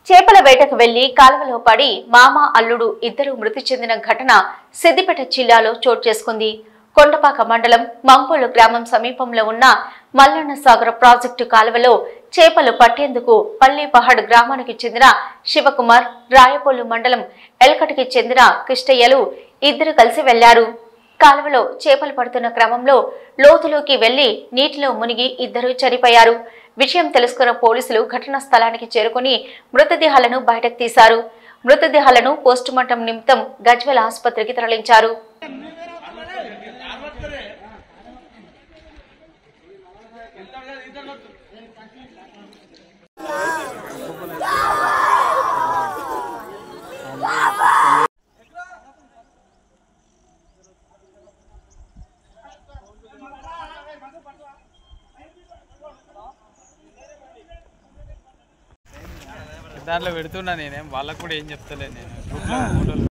చేపల వేటకు వెళ్లి కాలువలో పడి మామ అల్లుడు ఇద్దరు మృతి చెందిన ఘటన సిద్దిపేట జిల్లాలో చోటు చేసుకుంది. కొండపాక మండలం మంగోలు గ్రామం సమీపంలో ఉన్న మల్లన్న సాగర్ ప్రాజెక్టు కాలువలో చేపలు పట్టేందుకు పల్లిపహాడ్ గ్రామానికి చెందిన శివకుమార్, రాయపోలు మండలం ఎల్కటికి చెందిన కృష్ణయ్యలు ఇద్దరు కలిసి వెళ్లారు. కాలువలో చేపలు పడుతున్న క్రమంలో లోతులోకి వెళ్లి నీటిలో మునిగి ఇద్దరు చనిపోయారు. విషయం తెలుసుకున్న పోలీసులు ఘటనా స్థలానికి చేరుకుని మృతదేహాలను బయటకు తీశారు. మృతదేహాలను పోస్టుమార్టం నిమిత్తం గజ్వేల్ ఆసుపత్రికి తరలించారు. దాంట్లో పెడుతున్నా నేనేం వాళ్ళకు కూడా ఏం చెప్తలే నేను.